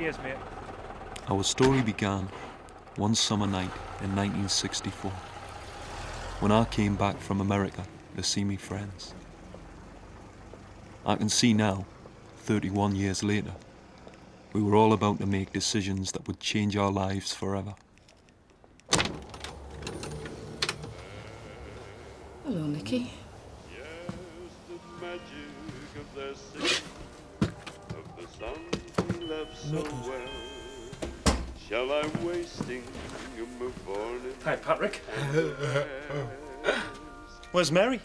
Cheers, mate. Our story began one summer night in 1964, when I came back from America to see me friends. I can see now, 31 years later, we were all about to make decisions that would change our lives forever. Hello, Nicky. Shall I wasting Hi, Patrick. Where's Mary?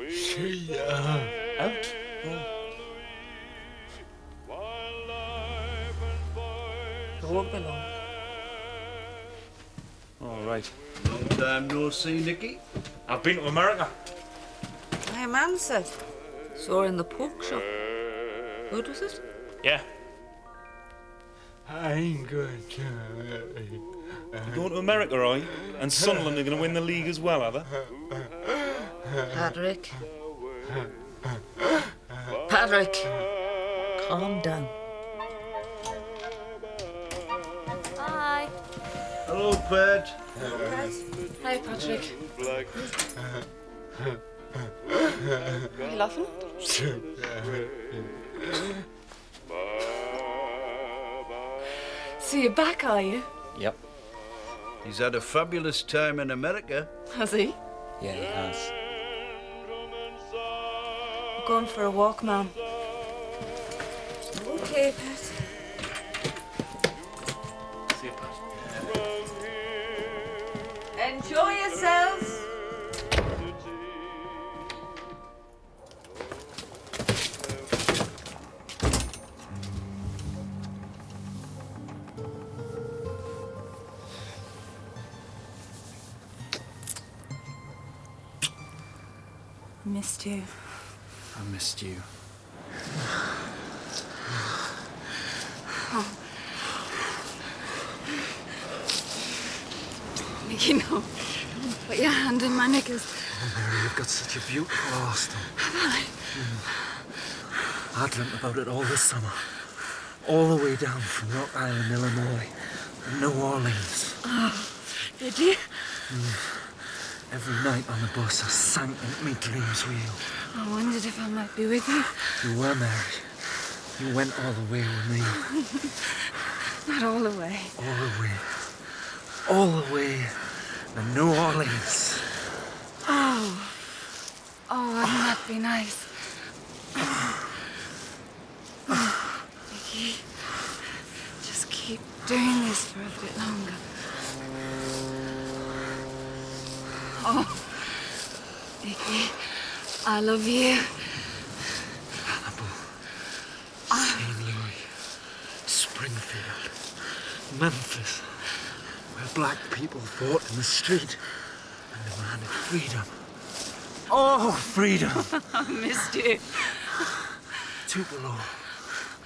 She, Out. Go won't be long. All right. long time no see, Nicky. I've been to America. My man said. Saw her in the pork shop. Good, was it? Yeah. I ain't going to. You're going to America, are you? And Sunderland are going to win the league as well, are they? Patrick. Patrick. Calm down. Hi. Hello, Pat. Hi, Patrick. Are you laughing? So you're back, are you? Yep. He's had a fabulous time in America. Has he? Yeah, he has. We're going for a walk, Mum. Okay, Pat. See you, Pat. Enjoy yourselves. Missed you. I missed you. Nicky, no. Don't put your hand in my knickers. Oh, Mary, you've got such a beautiful horse, though. I dreamt about it all this summer. All the way down from Rock Island, Illinois, and New Orleans. Oh, did you? Every night on the bus, I sank into my dreams with you. I wondered if I might be with you. You were, Mary. You went all the way with me. Not all the way. All the way. All the way to New Orleans. Oh. Oh, wouldn't that be nice? Nicky, just keep doing this for a bit longer. Oh, Nicky, I love you. Hannibal, St. Louis, Springfield, Memphis, where black people fought in the street and demanded freedom. Oh, freedom! I missed you. Tupelo,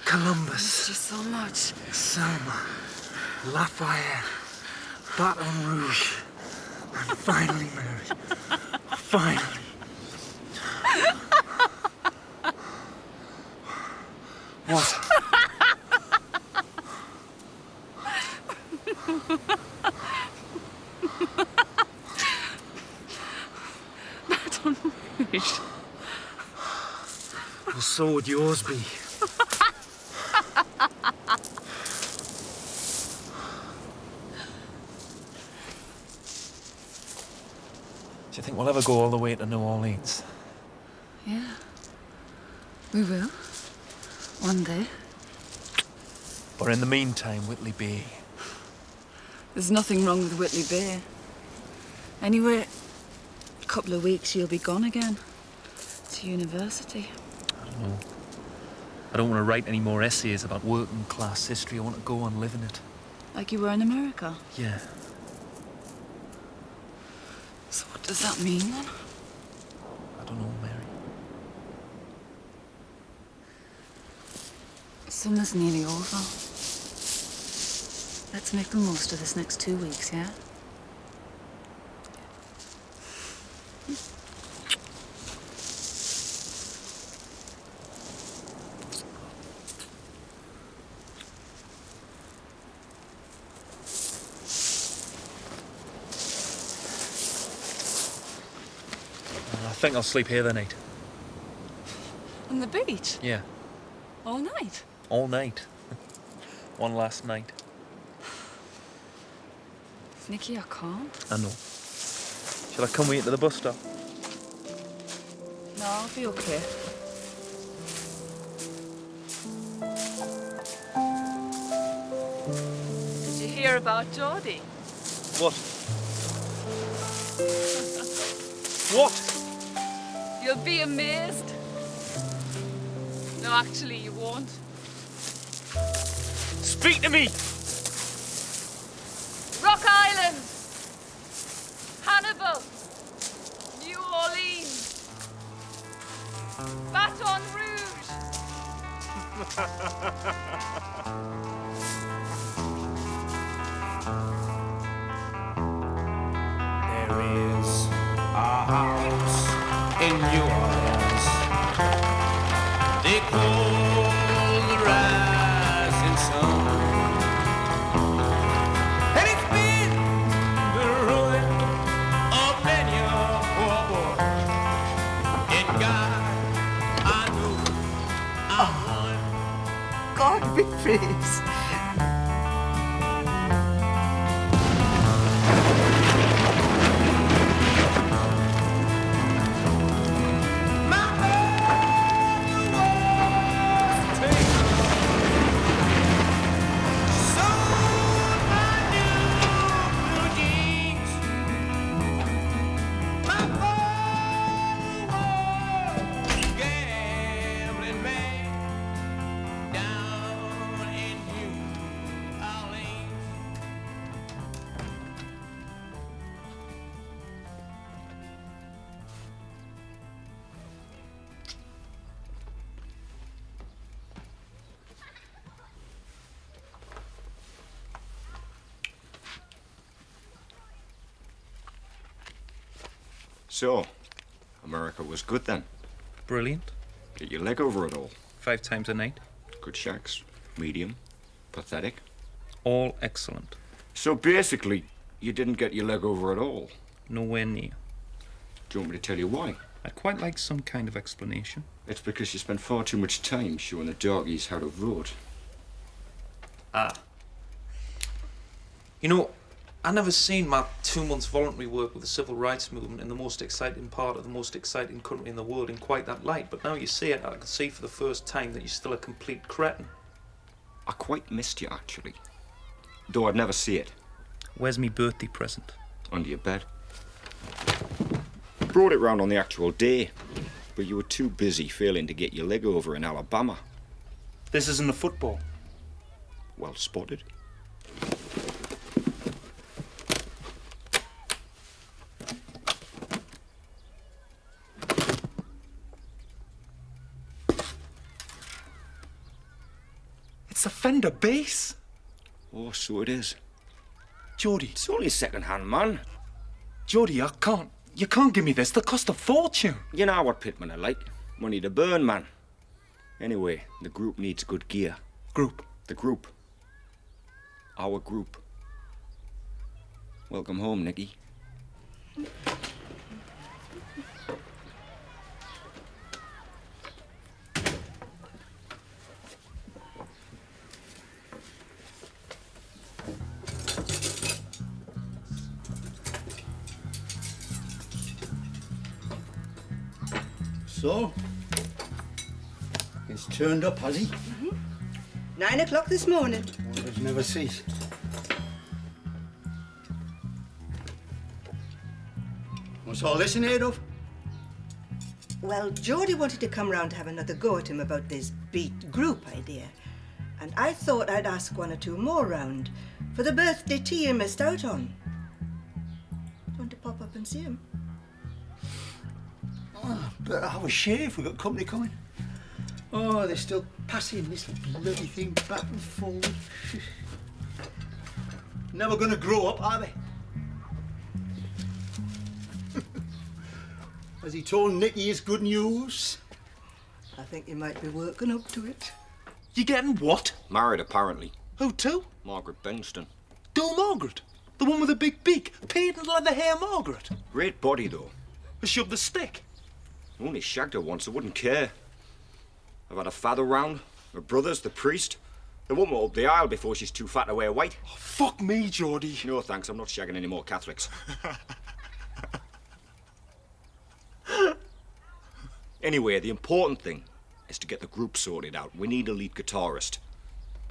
Columbus, Missed you so much. Selma, Lafayette, Baton Rouge, and finally, Mary, finally. What? Baton Rouge. Well, so would yours be. Do you think we'll ever go all the way to New Orleans? Yeah. We will. One day. But in the meantime, Whitley Bay. There's nothing wrong with Whitley Bay. Anyway, a couple of weeks you'll be gone again. To university. I don't know. I don't want to write any more essays about working class history. I want to go on living it. Like you were in America. Yeah. So what does that mean then? I don't know, Mary. Summer's nearly over. Let's make the most of this next 2 weeks, yeah? I think I'll sleep here the night. On the beach? Yeah, All night? all night. One last night. Nicky, I can't. I know. Shall I come with you to the bus stop? No, I'll be okay. Did you hear about Geordie? What? What? You'll be amazed. No, actually, you won't. Speak to me! Rock Island! Hannibal! New Orleans! Baton Rouge! There is a house in New Orleans. They call the rising sun. And it's been the ruin of many a poor boy. In God, I know I'm one. God be praised. So, America was good then. Brilliant. Get your leg over it all. 5 times a night. Good shacks, medium, pathetic. All excellent. So basically, you didn't get your leg over at all. Nowhere near. Do you want me to tell you why? I'd quite like some kind of explanation. It's because you spent far too much time showing the darkies how to vote. Ah. You know, I never seen my 2 months voluntary work with the civil rights movement in the most exciting part of the most exciting country in the world in quite that light. But now you see it, I can see for the first time that you're still a complete cretin. I quite missed you, actually. Though I'd never see it. Where's me birthday present? Under your bed. Brought it round on the actual day, but you were too busy failing to get your leg over in Alabama. This isn't a football. Well spotted. It's a Fender bass. Oh, so it is. Geordie. It's only second-hand, man. Geordie, I can't. You can't give me this. They cost a fortune. You know what pitmen are like. Money to burn, man. Anyway, the group needs good gear. Group. The group. Our group. Welcome home, Nicky. So, he's turned up, has he? 9 o'clock this morning. Wonders never cease. What's all this in aid of? Well, Geordie wanted to come round to have another go at him about this beat group idea. And I thought I'd ask 1 or 2 more round for the birthday tea you missed out on. Do you want to pop up and see him? Better have a shave. We've got company coming. Oh, they're still passing this bloody thing back and forward. Never gonna grow up, are they? Has he told Nicky his good news? I think he might be working up to it. You getting what? Married, apparently. Who to? Margaret Benston. Dull Margaret. The one with the big beak. Patent leather hair Margaret. Great body, though. Shove the stick. I only shagged her once, I wouldn't care. I've had a father round, her brothers, the priest. They won't up the aisle before she's too fat to wear white. Oh, fuck me, Geordie. No thanks, I'm not shagging any more Catholics. Anyway, the important thing is to get the group sorted out. We need a lead guitarist.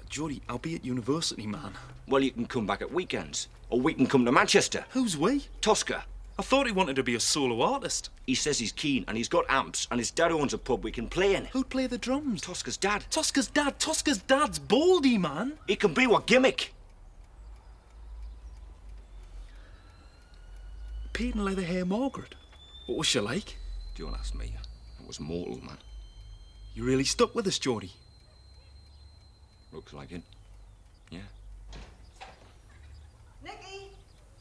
Geordie, I'll be at university, man. Well, you can come back at weekends. Or we can come to Manchester. Who's we? Tosca. I thought he wanted to be a solo artist. He says he's keen, and he's got amps, and his dad owns a pub we can play in. Who'd play the drums? Tosca's dad. Tosca's dad? Tosca's dad's Baldy, man. He can be what gimmick? Pete and leather hair Margaret. What was she like? Don't ask me. It was mortal, man. You really stuck with us, Geordie? Looks like it. Yeah. Nicky,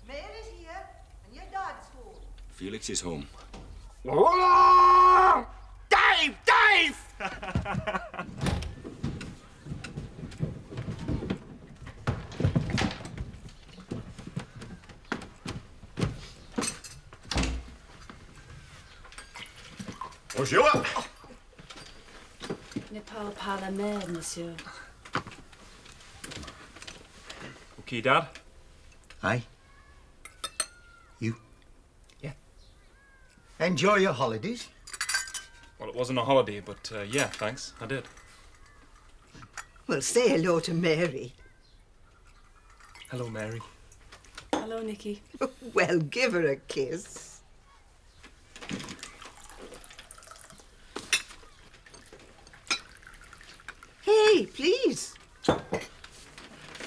Mary's here, and your dad's home. Felix is home. Dave! Dave! Bonjour. Ne parle pas la mère, monsieur. Okay, Dad. Aye. You? Yeah. Enjoy your holidays. Well, it wasn't a holiday, but yeah, thanks. I did. Well, say hello to Mary. Hello, Mary. Hello, Nicky. Well, give her a kiss. Hey, please.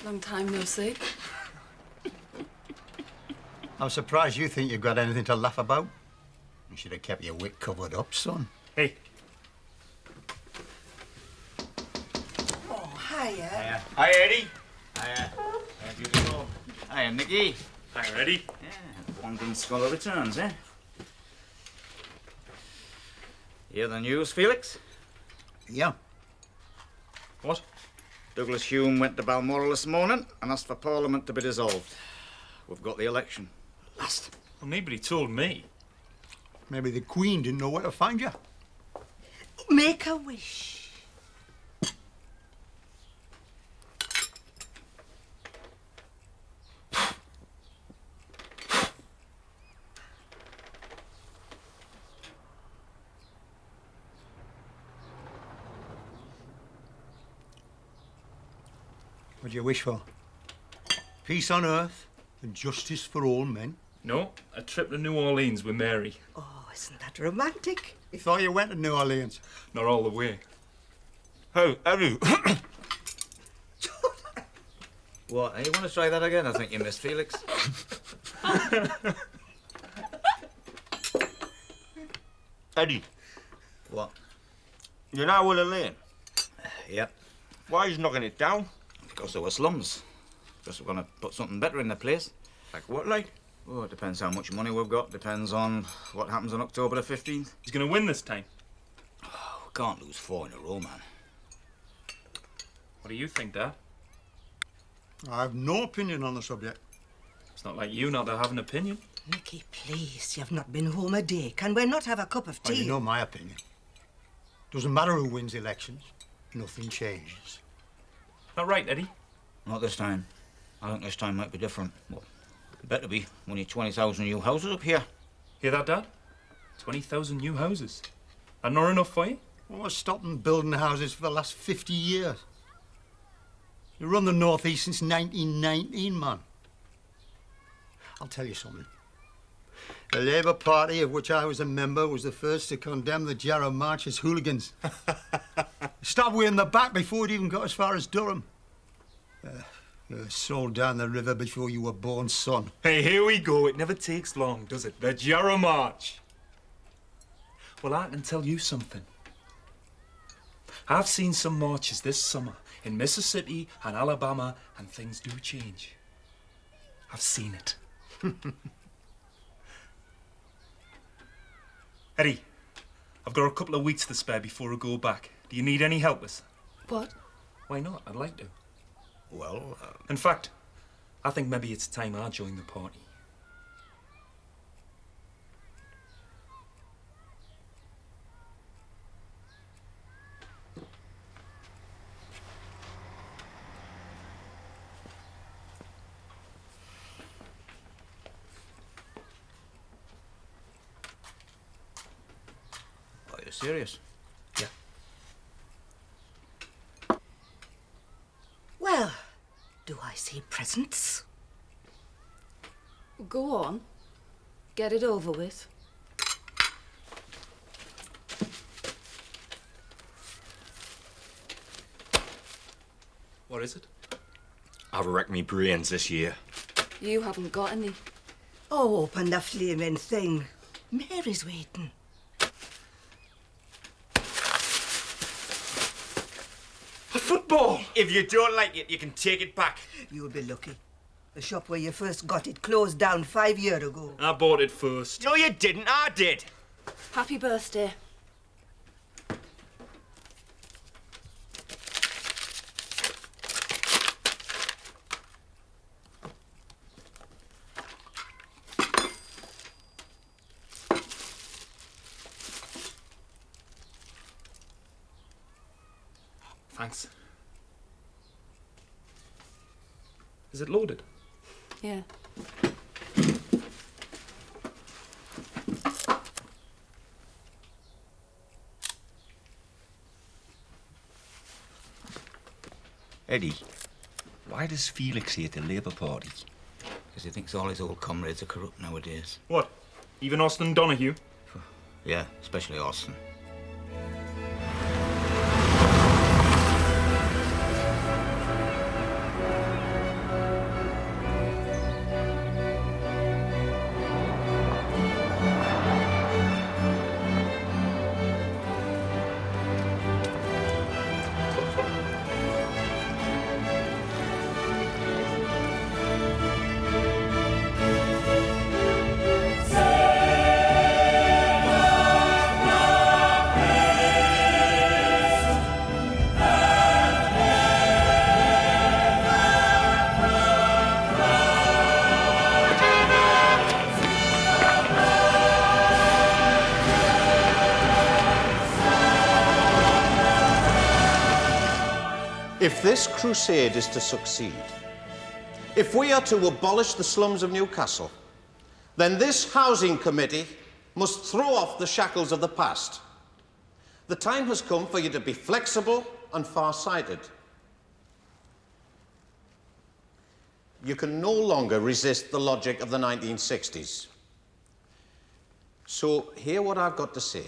Long time no see. I'm surprised you think you've got anything to laugh about. You should have kept your wit covered up, son. Hey. Oh, hiya. Hi, Eddie. Hiya. How do you go? Hiya, Nicky. Hi, Eddie. Yeah, wandering scholar returns, eh? Hear the news, Felix? Yeah. What? Douglas Hume went to Balmoral this morning and asked for Parliament to be dissolved. We've got the election. Last. Well, nobody told me. Maybe the Queen didn't know where to find you. Make a wish. What do you wish for? Peace on earth and justice for all men. No, a trip to New Orleans with Mary. Oh, isn't that romantic? I thought you went to New Orleans. Not all the way. Oh, Eddie. What, you want to try that again? I think you missed Felix. Eddie. What? You're now Willow Lane. Yep. Why are you knocking it down? Because there were slums. Because we're going to put something better in the place. Like what, like? Oh, it depends how much money we've got. Depends on what happens on October the 15th. He's going to win this time. Oh, we can't lose 4 in a row, man. What do you think, Dad? I have no opinion on the subject. It's not like you not to have an opinion. Nicky, please, you've not been home a day. Can we not have a cup of Well, tea? you know my opinion. Doesn't matter who wins elections. Nothing changes. Not right, Eddie. Not this time. I think this time might be different. Well, it better be. We need 20,000 new houses up here. Hear that, Dad? 20,000 new houses. That not enough for you? Well, what's stopped them building houses for the last 50 years? You run the North East since 1919, man. I'll tell you something. The Labour Party, of which I was a member, was the first to condemn the Jarrow March as hooligans. Stabbed way in the back before it even got as far as Durham. You were sold down the river before you were born, son. Hey, here we go. It never takes long, does it? The Jarrow March. Well, I can tell you something. I've seen some marches this summer in Mississippi and Alabama, and things do change. I've seen it. Eddie, I've got a couple of weeks to spare before I go back. Do you need any help with? What? Why not? I'd like to. Well, In fact, I think maybe it's time I join the party. You're serious? Yeah. Well, do I see presents? Go on. Get it over with. What is it? I've wrecked me brains this year. You haven't got any. Oh, open the flaming thing. Mary's waiting. A football! If you don't like it, you can take it back. You'll be lucky. The shop where you first got it closed down 5 years ago. I bought it first. No, you didn't. I did. Happy birthday. Thanks. Is it loaded? Yeah. Eddie, why does Felix hate the Labour Party? Because he thinks all his old comrades are corrupt nowadays. What? Even Austin Donahue? Yeah, especially Austin. If this crusade is to succeed, if we are to abolish the slums of Newcastle, then this housing committee must throw off the shackles of the past. The time has come for you to be flexible and far-sighted. You can no longer resist the logic of the 1960s. So hear what I've got to say,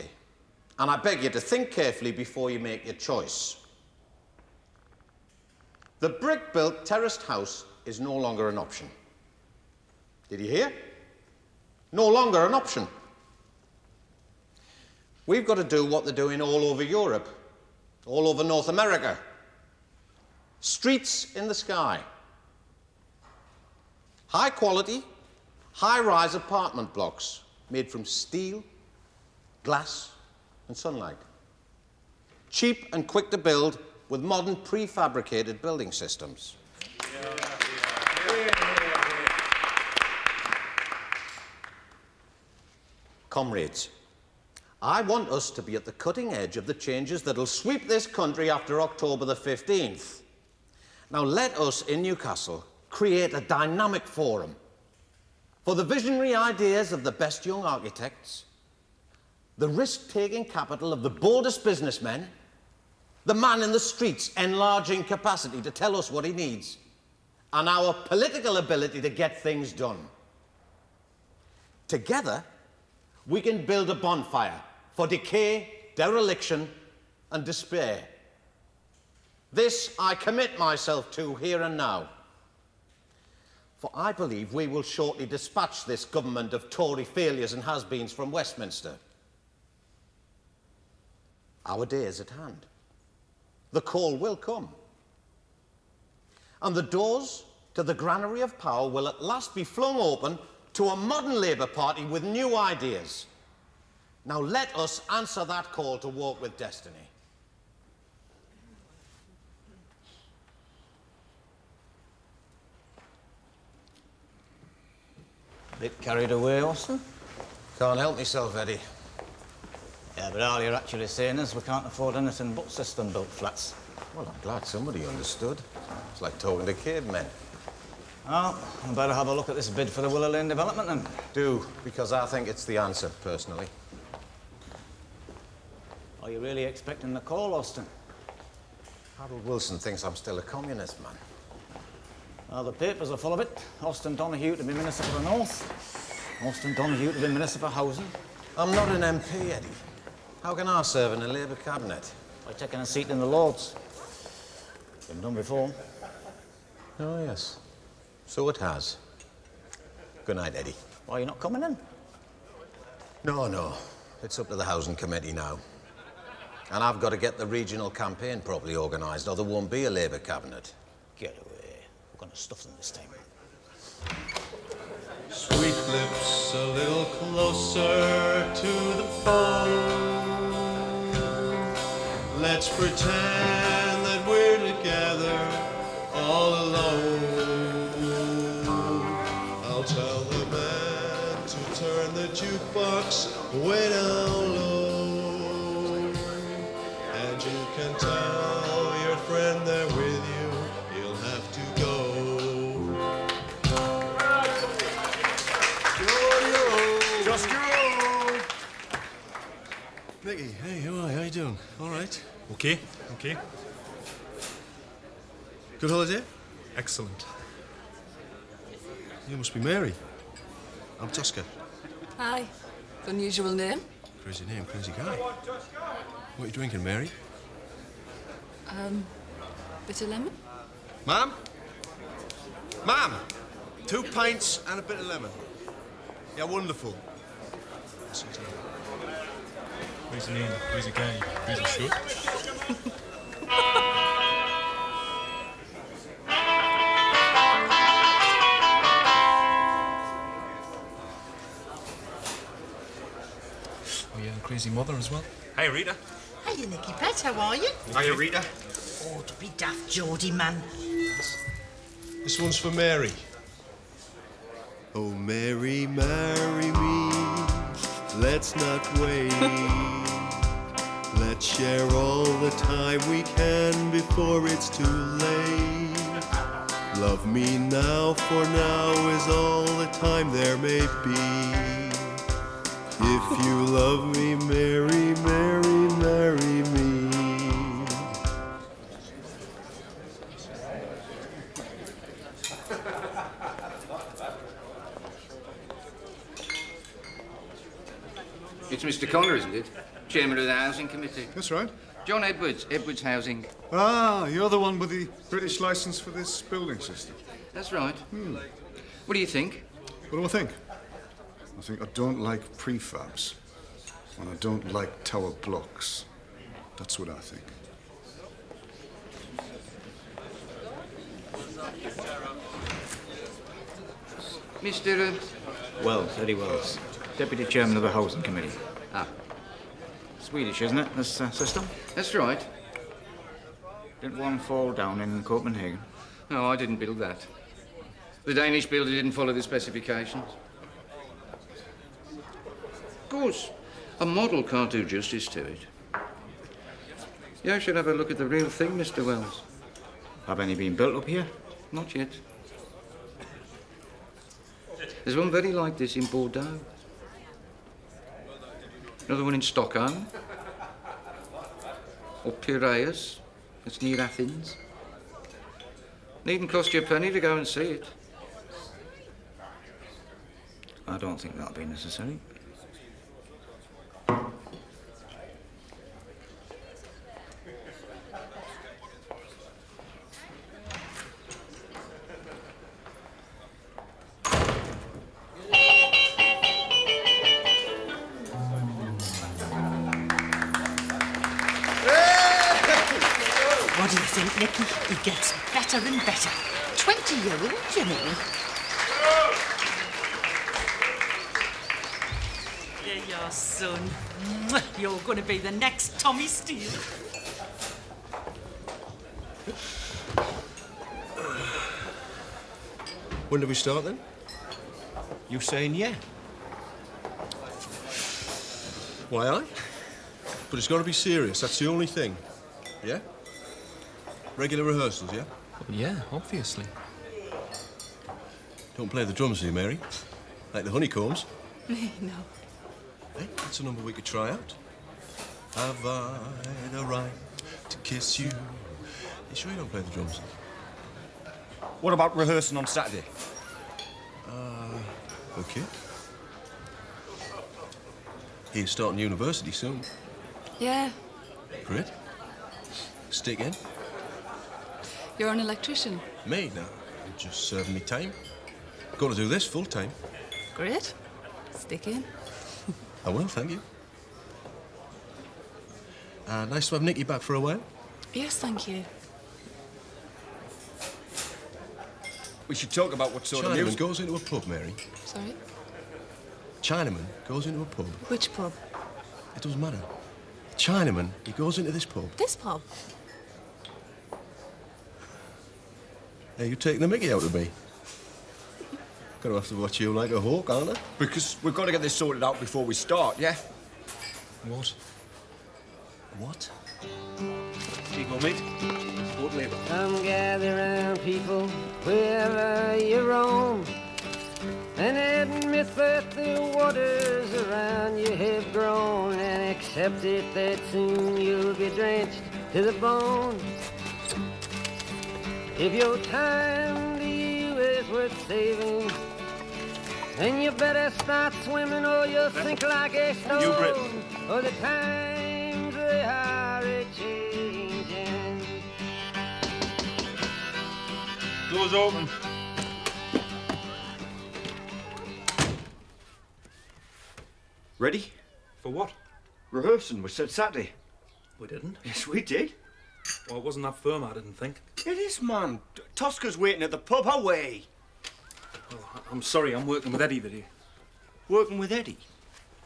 and I beg you to think carefully before you make your choice. The brick-built terraced house is no longer an option. Did you hear? No longer an option. We've got to do what they're doing all over Europe, all over North America. Streets in the sky. High quality, high-rise apartment blocks made from steel, glass, and sunlight. Cheap and quick to build with modern prefabricated building systems. Comrades, I want us to be at the cutting edge of the changes that'll sweep this country after October the 15th. Now let us in Newcastle create a dynamic forum for the visionary ideas of the best young architects, the risk-taking capital of the boldest businessmen, the man in the streets enlarging capacity to tell us what he needs, and our political ability to get things done. Together, we can build a bonfire for decay, dereliction, and despair. This I commit myself to here and now. For I believe we will shortly dispatch this government of Tory failures and has-beens from Westminster. Our day is at hand. The call will come. And the doors to the granary of power will at last be flung open to a modern Labour Party with new ideas. Now let us answer that call to walk with destiny. Bit carried away, Austin? Can't help myself, Eddie. Yeah, but all you're actually saying is we can't afford anything but system-built flats. Well, I'm glad somebody understood. It's like talking to cavemen. Oh, I better have a look at this bid for the Willow Lane development then. Do, because I think it's the answer, personally. Are you really expecting the call, Austin? Harold Wilson thinks I'm still a communist, man. The papers are full of it. Austin Donoghue to be Minister for the North. Austin Donoghue to be Minister for Housing. I'm not an MP, Eddie. How can I serve in a Labour cabinet? By taking a seat in the Lords. Been done before. Oh, yes. So it has. Good night, Eddie. Why are you not coming in? No. It's up to the Housing Committee now. And I've got to get the regional campaign properly organised, or there won't be a Labour cabinet. Get away. We're going to stuff them this time. Sweet lips a little closer to the phone. Let's pretend that we're together all alone. I'll tell the man to turn the jukebox way down low. And you can tell your friend there with you, he'll have to go. Just go! Nicky, hey, how are you? How you doing? All right? Okay. Good holiday? Excellent. You must be Mary. I'm Tosca. Hi. Unusual name. Crazy name, crazy guy. What are you drinking, Mary? Bit of lemon? Ma'am? Ma'am! 2 pints and a bit of lemon. Yeah, wonderful. Crazy name, crazy guy, crazy shirt. Oh, yeah, and crazy mother as well. Hi, Rita. Hiya, Nicky Pet, how are you? Hiya, Rita. Oh, to be daft, Geordie, man. This one's for Mary. Oh, Mary, marry me. Let's not wait. Let's share all the time we can before it's too late. Love me now, for now is all the time there may be. If you love me, marry, marry, marry me. It's Mr. Connor, isn't it? Chairman of the Housing Committee. That's right. John Edwards, Edwards Housing. Ah, you're the one with the British licence for this building system. That's right. What do you think? What do I think? I think I don't like prefabs. And I don't like tower blocks. That's what I think. Mr. Wells, Eddie Wells. Deputy Chairman of the Housing Committee. Ah. Swedish, isn't it, this system? That's right. Didn't one fall down in Copenhagen? No, I didn't build that. The Danish builder didn't follow the specifications. Of course, a model can't do justice to it. You should have a look at the real thing, Mr. Wells. Have any been built up here? Not yet. There's one very like this in Bordeaux. Another one in Stockholm. Or Piraeus. It's near Athens. Needn't cost you a penny to go and see it. I don't think that'll be necessary. What do you think, Nicky? He gets better and better. 20-year-old, you know. There you are, son. Mwah, you're going to be the next Tommy Steele. When do we start then? You saying yeah? Why, aye? But it's got to be serious, that's the only thing. Yeah? Regular rehearsals, yeah? Yeah, obviously. Don't play the drums, do you, Mary? Like the Honeycombs. No. Hey, that's a number we could try out. Have I the right to kiss you? You sure you don't play the drums? What about rehearsing on Saturday? Okay. He's starting university soon. Yeah, Great. Stick in. you're an electrician. Me, no. I'm just serving me time. Going to do this full time. Great. Stick in. I will, thank you. Nice to have Nicky back for a while. Yes, thank you. We should talk about what sort of Chinaman music... goes into a pub, Mary. Sorry? Chinaman goes into a pub. Which pub? It doesn't matter. Chinaman, he goes into this pub. This pub? Hey, you're taking the mickey out of me. Gonna have to watch you like a hawk, aren't I? Because we've got to get this sorted out before we start, yeah? What? What? Here you go, mate. Sport labour. Come gather round, people, wherever you roam, and admit that the waters around you have grown, and accept it that soon you'll be drenched to the bone. If your time to you is worth saving, then you better start swimming or you'll sink like a stone. Or the times they are a-changing. Doors open. Ready? For what? Rehearsing. We said Saturday. We didn't. Yes, we did. Well, it wasn't that firm, I didn't think. It is, man. Tosca's waiting at the pub. Away. Well, I'm sorry, I'm working with Eddie today. Working with Eddie?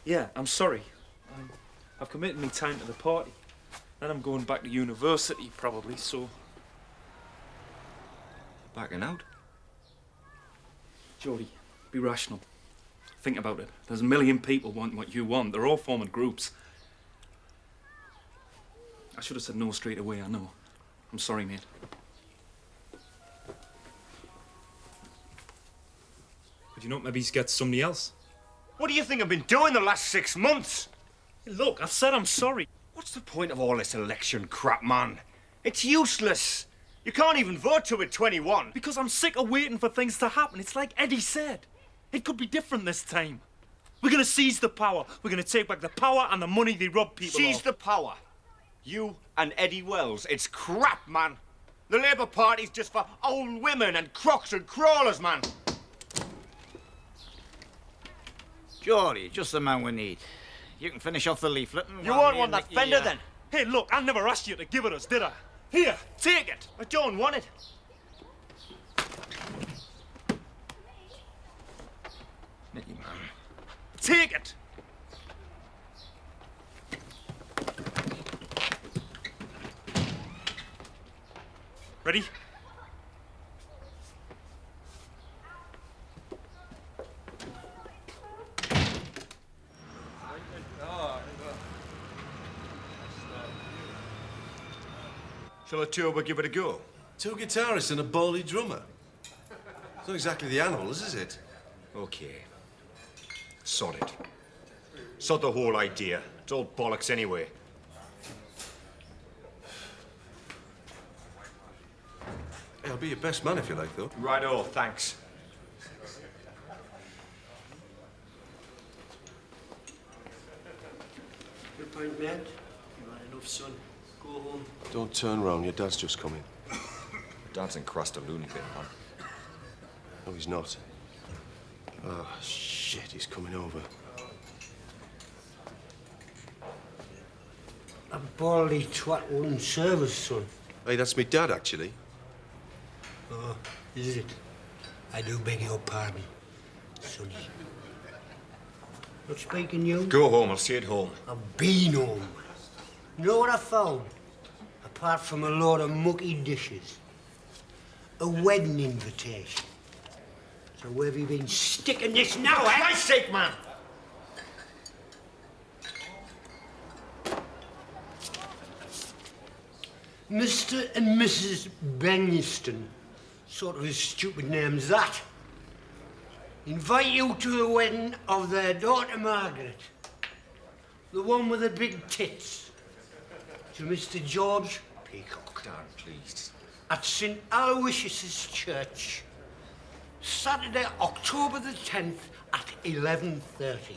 Yeah, I'm sorry. I've committed me time to the party. Then I'm going back to university, probably, so... Backing out? Jodie, be rational. Think about it. There's a million people wanting what you want. They're all forming groups. I should have said no straight away, I know. I'm sorry, mate. Could you not maybe get somebody else? What do you think I've been doing the last 6 months? Look, I've said I'm sorry. What's the point of all this election crap, man? It's useless. You can't even vote till we're 21. Because I'm sick of waiting for things to happen. It's like Eddie said. It could be different this time. We're going to seize the power. We're going to take back the power and the money they rob people Seize of. the power. You and Eddie Wells. It's crap, man. The Labour Party's just for old women and crooks and crawlers, man. Geordie, just the man we need. You can finish off the leaflet and... You won't want that fender, then? Hey, look, I never asked you to give it us, did I? Here, take it. I don't want it. Nicky, man. Take it. Ready? Shall the two of us give it a go? Two guitarists and a baldy drummer. It's not exactly the Animals, is it? Okay. Sod it. Sod the whole idea. It's all bollocks anyway. Hey, I'll be your best man if you like, though. Righto, thanks. Good point, mate. You had enough, son. Go home. Don't turn round. Your dad's just come in. Dad's in Crasta Loon Bin, man. No, he's not. Oh, shit, he's coming over. A baldy twat wouldn't serve us, son. Hey, that's me dad, actually. Oh, is it? I do beg your pardon, sonny. Not speaking you? Go home, I'll see you at home. I've been home. You know what I found? Apart from a load of mucky dishes. A wedding invitation. So where have you been sticking this now, For eh? Christ's sake, man! Mr. and Mrs. Banniston. Sort of a stupid name's that. Invite you to the wedding of their daughter Margaret. The one with the big tits. To Mr. George Peacock. Dan, please. At St. Aloysius' Church, Saturday, October the 10th at 11:30.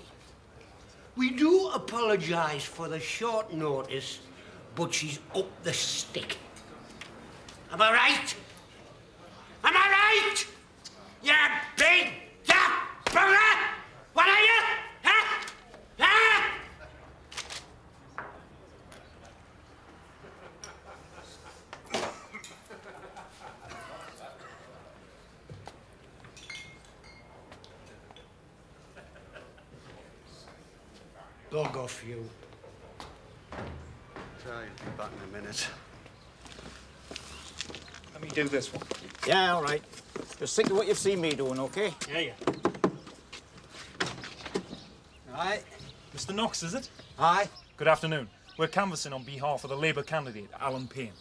We do apologise for the short notice, but she's up the stick. Am I right? Am I right? You big damn bugger! What are you? Huh? Huh? Log off, you. I'll be back in a minute. Let me do this one. Yeah, all right. Just think of what you've seen me doing, OK? Yeah. Aye. Mr. Knox, is it? Aye. Good afternoon. We're canvassing on behalf of the Labour candidate, Alan Payne.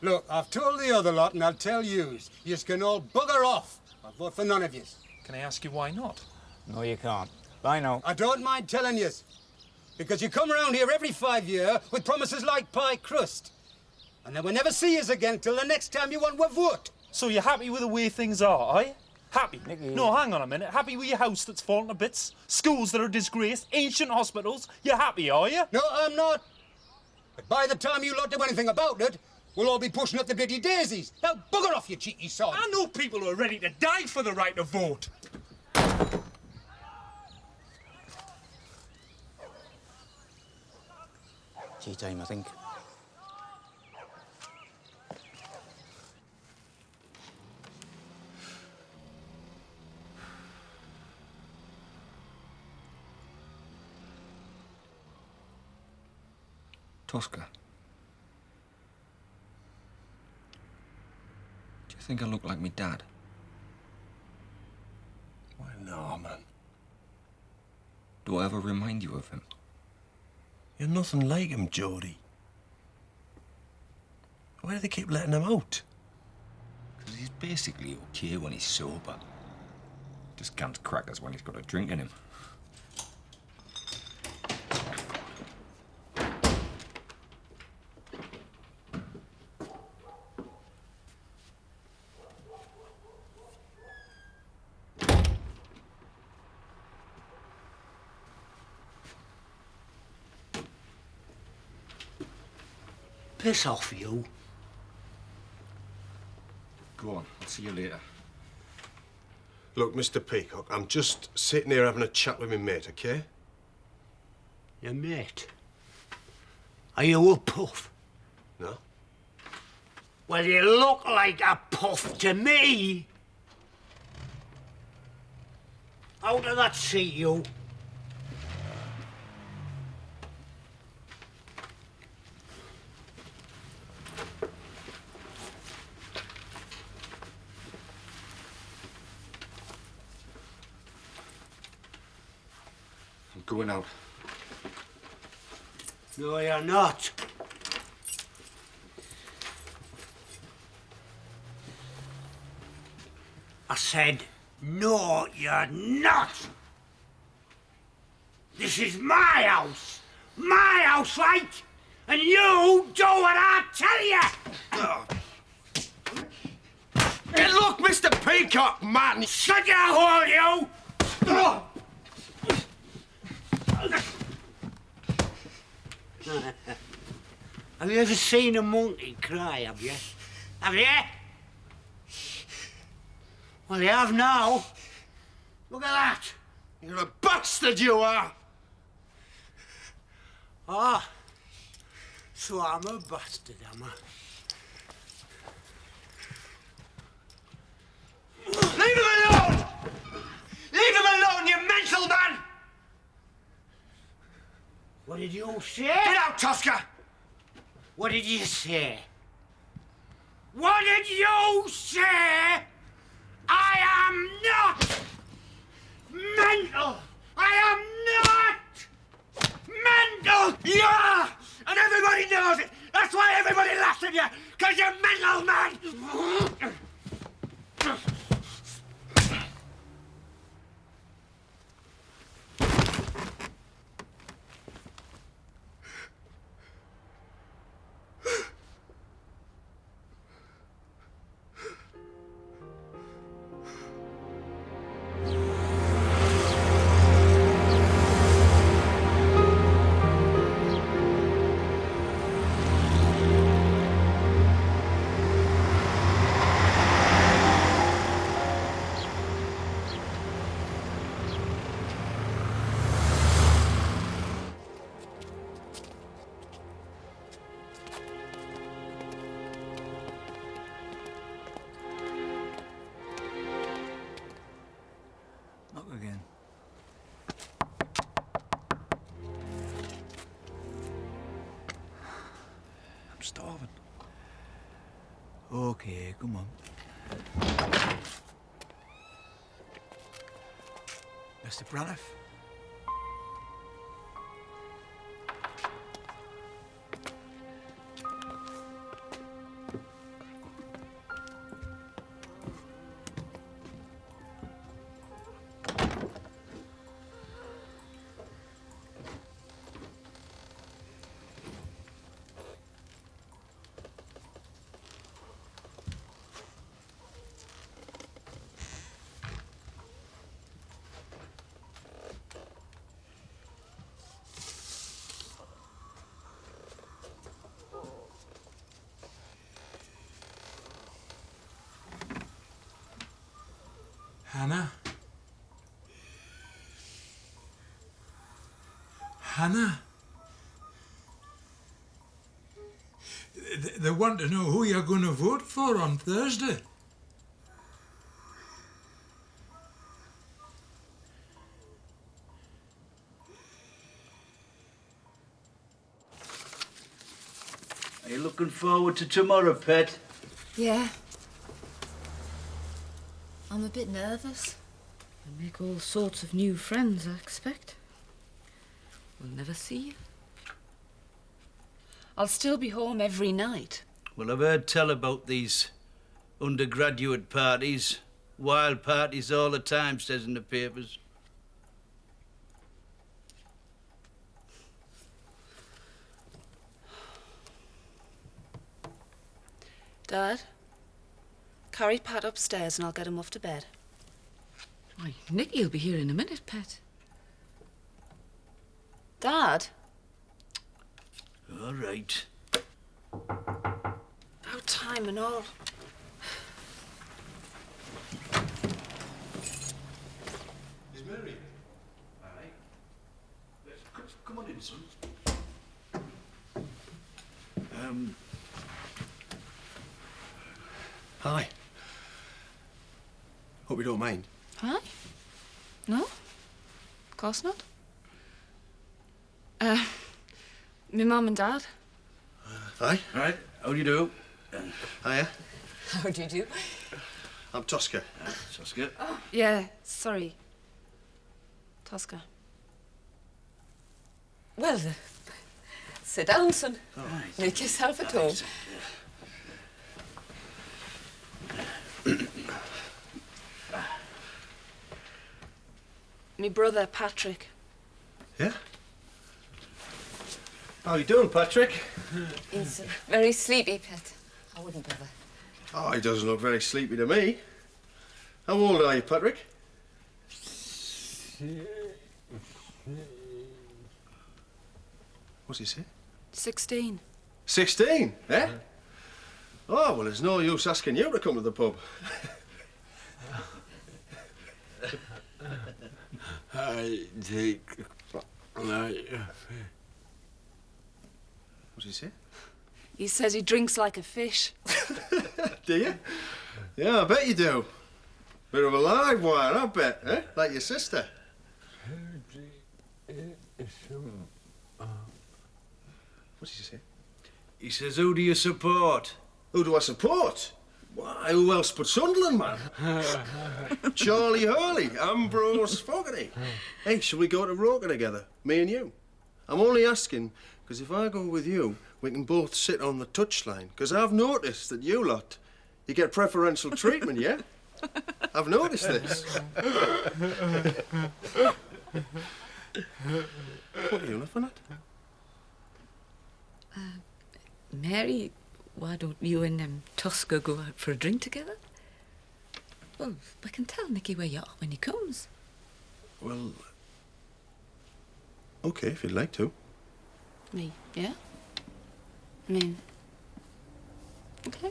Look, I've told the other lot, and I'll tell yous. Yous can all bugger off. I'll vote for none of yous. Can I ask you why not? No, you can't. Bye now. I don't mind telling yous. Because you come round here every 5 years with promises like pie crust. And then we'll never see yous again till the next time you want our vote. So you're happy with the way things are, are you? Happy? Nicky. No, hang on a minute. Happy with your house that's fallen to bits? Schools that are disgraced? Ancient hospitals? You're happy, are you? No, I'm not. But by the time you lot do anything about it, we'll all be pushing up the bloody daisies. Now bugger off, you cheeky sod. I know people who are ready to die for the right to vote. Tea time, I think. Tosca. Do you think I look like me dad? Why, no, man. Do I ever remind you of him? You're nothing like him, Geordie. Why do they keep letting him out? Because he's basically okay when he's sober. Just can't crackers when he's got a drink in him. Piss off, you. Go on, I'll see you later. Look, Mr. Peacock, I'm just sitting here having a chat with my mate, okay? Your mate? Are you a puff? No? Well, you look like a puff to me. Out of that seat, you. I'm going out. No, you're not. I said, no, you're not. This is my house. My house, right? And you do what I tell you. Hey, look, Mr. Peacock, man! Shut your hole, you! Have you ever seen a monkey cry, have you? Have you? Well, you have now. Look at that. You're a bastard, you are! Ah, so I'm a bastard, am I? Leave him alone! Leave him alone, you mental man! What did you say? Get out, Tosca! What did you say? What did you say? I am not mental! I am not mental! Yeah! And everybody knows it! That's why everybody laughs at you! Because you're mental, man! starving. Okay, come on. Mr. Braniff? Hannah? Hannah? They want to know who you're going to vote for on Thursday. Are you looking forward to tomorrow, pet? Yeah. I'm a bit nervous. I make all sorts of new friends, I expect. We'll never see you. I'll still be home every night. Well, I've heard tell about these undergraduate parties. Wild parties all the time, says in the papers. Dad, carry Pat upstairs and I'll get him off to bed. Why, Nicky'll be here in a minute, Pet. Dad? All right. About time and all. Is Mary? Aye. Come on in, son. Hi. Hope you don't mind. Hi? No? Of course not. My mum and dad. Hi. All right. How do you do? Hiya. How do you do? I'm Tosca. Tosca. Yeah, sorry. Tosca. Well, sit down, son. Right. Make yourself at home. Me brother, Patrick. Yeah? How you doing, Patrick? He's very sleepy, Pet. I wouldn't bother. Oh, he doesn't look very sleepy to me. How old are you, Patrick? What's he say? 16. 16, eh? Oh, well, there's no use asking you to come to the pub. I take What's he say? He says he drinks like a fish. Do you? Yeah, I bet you do. Bit of a live wire, I bet, eh? Like your sister. What's he say? He says, who do you support? Who do I support? Why, who else but Sunderland, man? Charlie Hurley, Ambrose Fogarty. Hey, shall we go to Roker together, me and you? I'm only asking, because if I go with you, we can both sit on the touchline. Because I've noticed that you lot, you get preferential treatment, yeah? I've noticed this. What are you laughing at? Mary, why don't you and Tosca go out for a drink together? Well, I can tell Nicky where you are when he comes. Well, okay, if you'd like to. Me, yeah? I mean, okay.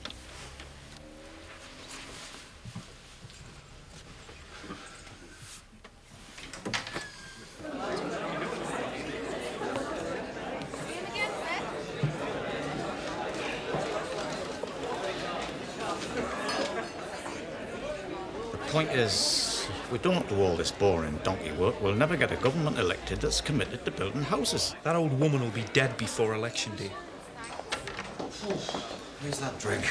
The point is, if we don't do all this boring donkey work, we'll never get a government elected that's committed to building houses. That old woman will be dead before election day. Where's that drink?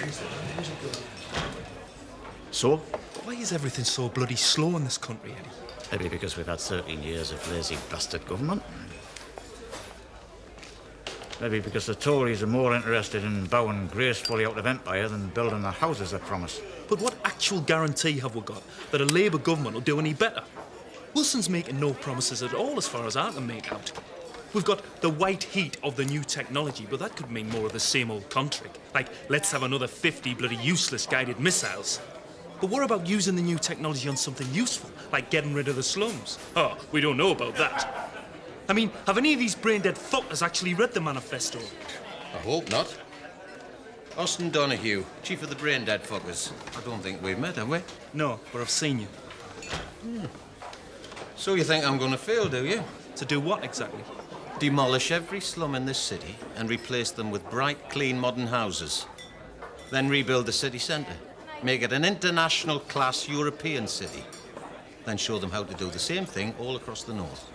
So? Why is everything so bloody slow in this country, Eddie? Maybe because we've had 13 years of lazy bastard government. Maybe because the Tories are more interested in bowing gracefully out of empire than building the houses they promised. But what actual guarantee have we got that a Labour government will do any better? Wilson's making no promises at all as far as I can make out. We've got the white heat of the new technology, but that could mean more of the same old country. Like, let's have another 50 bloody useless guided missiles. But what about using the new technology on something useful, like getting rid of the slums? Oh, we don't know about that. I mean, have any of these brain-dead fuckers actually read the manifesto? I hope not. Austin Donahue, chief of the brain dead fuckers. I don't think we've met, have we? No, but I've seen you. So you think I'm going to fail, do you? To do what exactly? Demolish every slum in this city and replace them with bright, clean, modern houses. Then rebuild the city centre. Make it an international class European city. Then show them how to do the same thing all across the north.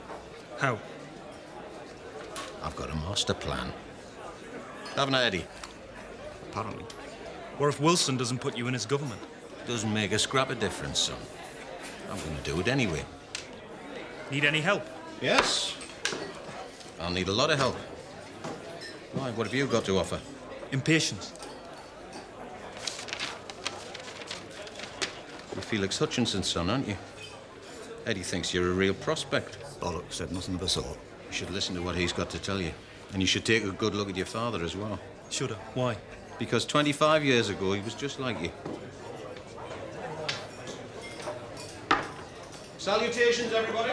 How? I've got a master plan. Haven't I, Eddie? Apparently. What if Wilson doesn't put you in his government? Doesn't make a scrap of difference, son. I'm going to do it anyway. Need any help? Yes. I'll need a lot of help. Why, what have you got to offer? Impatience. You're Felix Hutchinson's son, aren't you? Eddie thinks you're a real prospect. Bollocks, said nothing of the sort. You should listen to what he's got to tell you. And you should take a good look at your father as well. Should I? Why? Because 25 years ago, he was just like you. Salutations, everybody.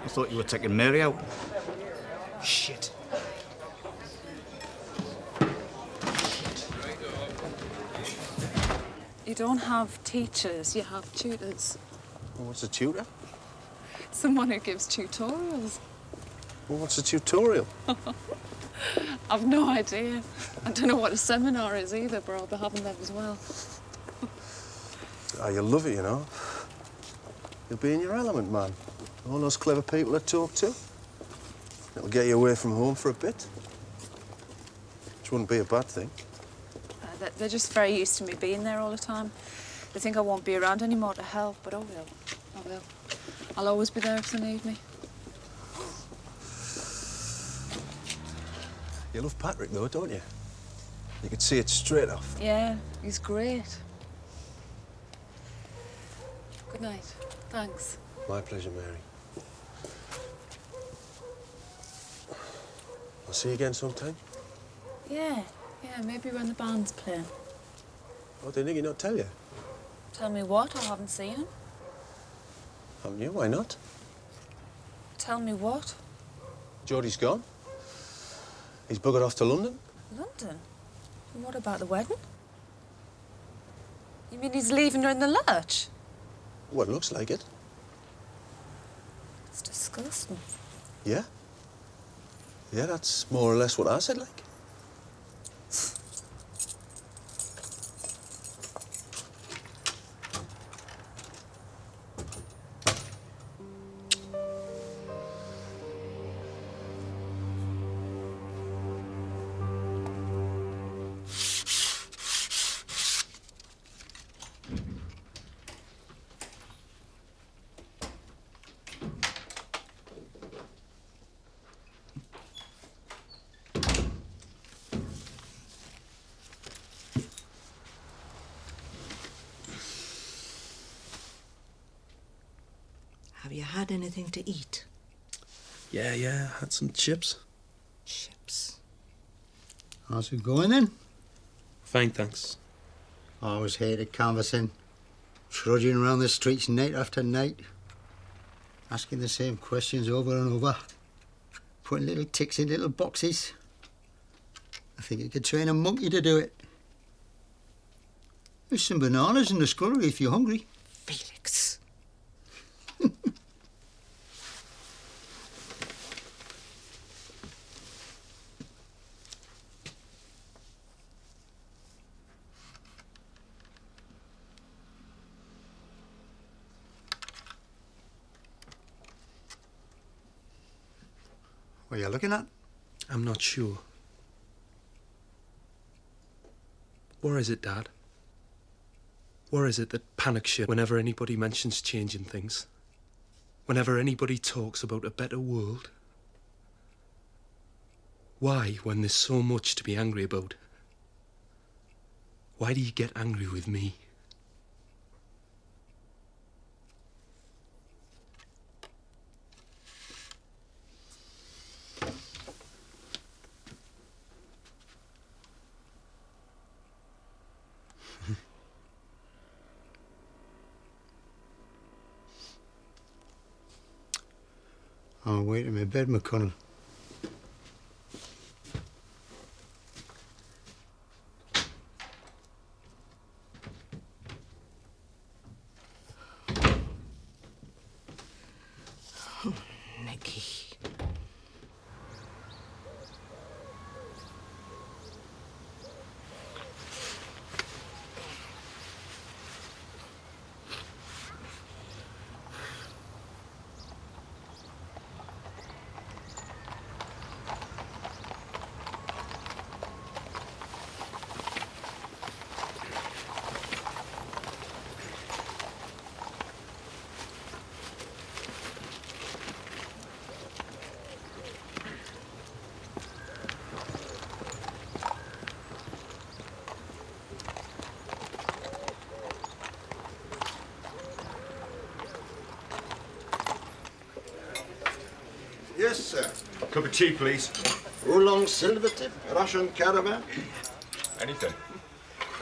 I thought you were taking Mary out. Shit. You don't have teachers, you have tutors. Well, what's a tutor? Someone who gives tutorials. Well, what's a tutorial? I've no idea. I don't know what a seminar is either, but I'll be having them as well. Ah, you'll love it, you know. You'll be in your element, man. All those clever people to talk to. It'll get you away from home for a bit. Which wouldn't be a bad thing. They're just very used to me being there all the time. They think I won't be around anymore to help, but I will. I will. I'll always be there if they need me. You love Patrick, though, don't you? You could see it straight off. Yeah, he's great. Good night. Thanks. My pleasure, Mary. I'll see you again sometime. Yeah, maybe when the band's playing. Oh, did Nicky not tell you? Tell me what? I haven't seen him. Haven't you? Why not? Tell me what? Geordie's gone. He's buggered off to London. London? And what about the wedding? You mean he's leaving her in the lurch? Well, it looks like it. It's disgusting. Yeah? Yeah, that's more or less what I said, like. Have you had anything to eat? Yeah, had some chips. Chips. How's it going then? Fine, thanks. I always hated canvassing. Trudging around the streets night after night. Asking the same questions over and over. Putting little ticks in little boxes. I think you could train a monkey to do it. There's some bananas in the scullery if you're hungry. Felix. What are you looking at? I'm not sure. What is it, Dad? What is it that panics you whenever anybody mentions changing things? Whenever anybody talks about a better world? Why, when there's so much to be angry about? Why do you get angry with me? I'm away to my bed, McConnell. Nicky. Yes, sir. Cup of tea, please. Oolong silver tip, Russian caramel. Anything.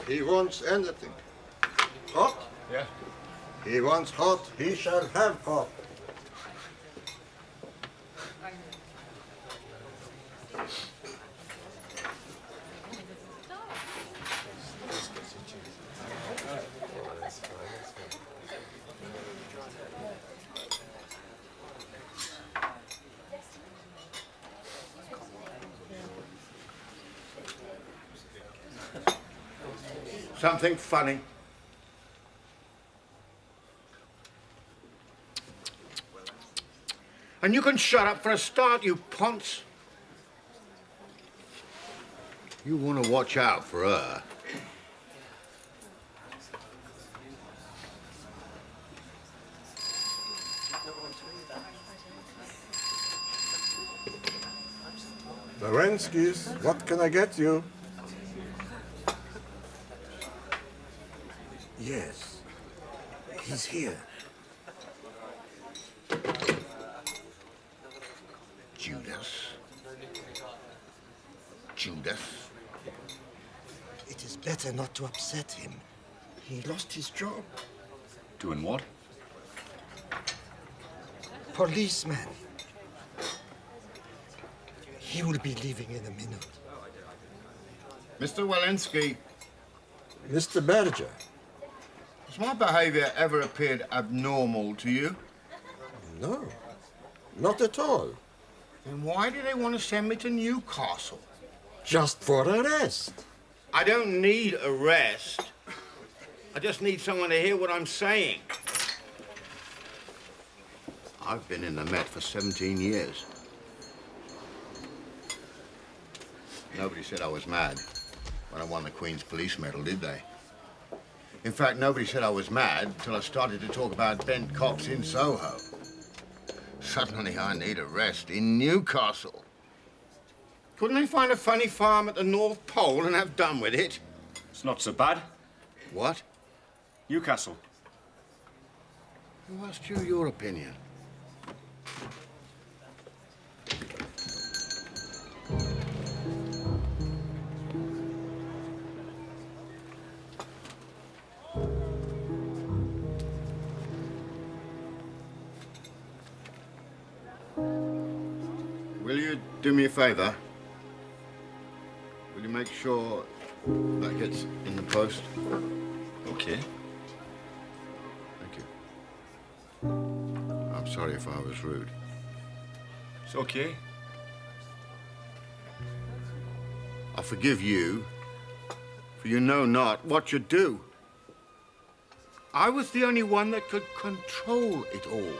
He wants anything. Hot? Yeah. He wants hot, he shall have hot. Something funny. And you can shut up for a start, you ponce. You want to watch out for her. Larenskis, what can I get you? Yes, he's here. Judas. Judas. It is better not to upset him. He lost his job. Doing what? Policeman. He will be leaving in a minute. Mr. Walensky. Mr. Berger. Has my behavior ever appeared abnormal to you? No, not at all. Then why do they want to send me to Newcastle? Just for arrest. I don't need arrest. I just need someone to hear what I'm saying. I've been in the Met for 17 years. Nobody said I was mad when I won the Queen's Police Medal, did they? In fact, nobody said I was mad until I started to talk about bent cops in Soho. Suddenly I need a rest in Newcastle. Couldn't they find a funny farm at the North Pole and have done with it? It's not so bad. What? Newcastle. Who asked you your opinion? Will you do me a favor? Will you make sure that gets in the post? Okay. Thank you. I'm sorry if I was rude. It's okay. I forgive you, for you know not what you do. I was the only one that could control it all.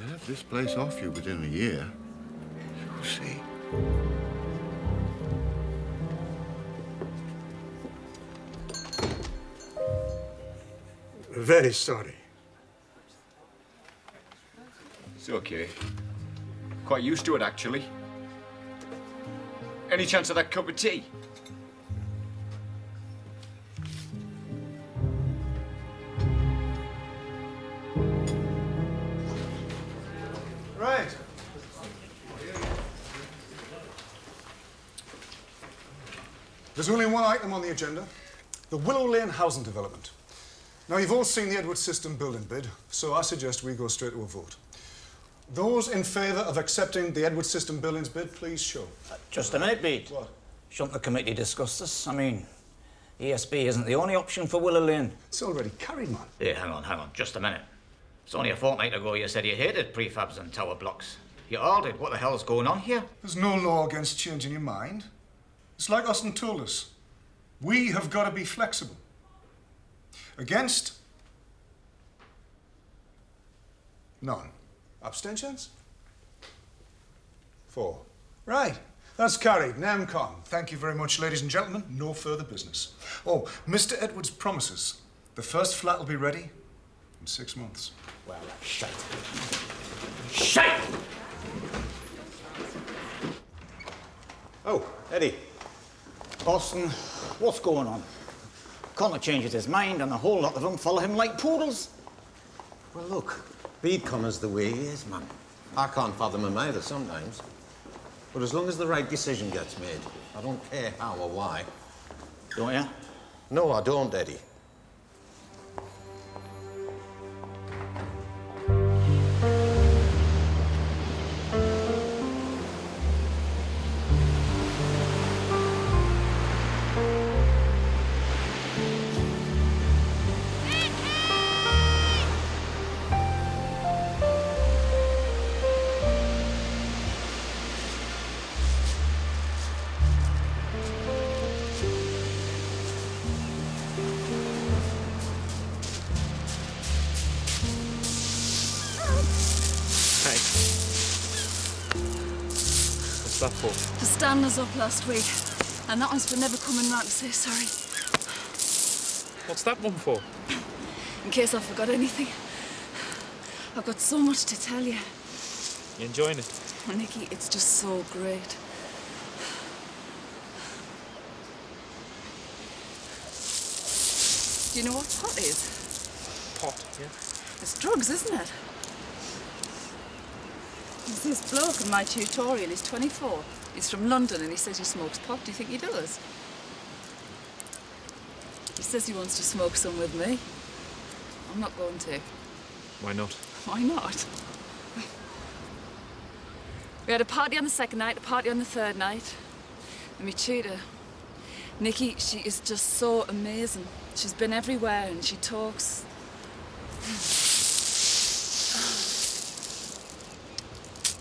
They'll have this place off you within a year. You'll see. Very sorry. It's okay. Quite used to it, actually. Any chance of that cup of tea? Right. There's only one item on the agenda. The Willow Lane housing development. Now, you've all seen the Edward System building bid, so I suggest we go straight to a vote. Those in favour of accepting the Edward System buildings bid, please show. Just a minute, Bede. What? Shouldn't the committee discuss this? I mean, ESB isn't the only option for Willow Lane. It's already carried, man. Hey, hang on, just a minute. It's only a fortnight ago you said you hated prefabs and tower blocks. You all did. What the hell's going on here? There's no law against changing your mind. It's like Austin told us. We have got to be flexible. Against? None. Abstentions? 4. Right. That's carried. NAMCON. Thank you very much, ladies and gentlemen. No further business. Oh, Mr. Edwards promises the first flat will be ready in 6 months. Well, shite. Shite! Oh, Eddie. Austin, what's going on? Connor changes his mind and a whole lot of them follow him like poodles. Well, look, Bede Connor's the way he is, man. I can't fathom him either sometimes. But as long as the right decision gets made, I don't care how or why. Don't you? No, I don't, Eddie. What's that for? To stand us up last week. And that one's for never coming round to say sorry. What's that one for? In case I forgot anything. I've got so much to tell you. You enjoying it? Oh, Nicky, it's just so great. Do you know what pot is? Pot, yeah. It's drugs, isn't it? There's this bloke in my tutorial, he's 24. He's from London and he says he smokes pot. Do you think he does? He says he wants to smoke some with me. I'm not going to. Why not? Why not? We had a party on the second night, a party on the third night. And me tutor, Nikki, she is just so amazing. She's been everywhere and she talks.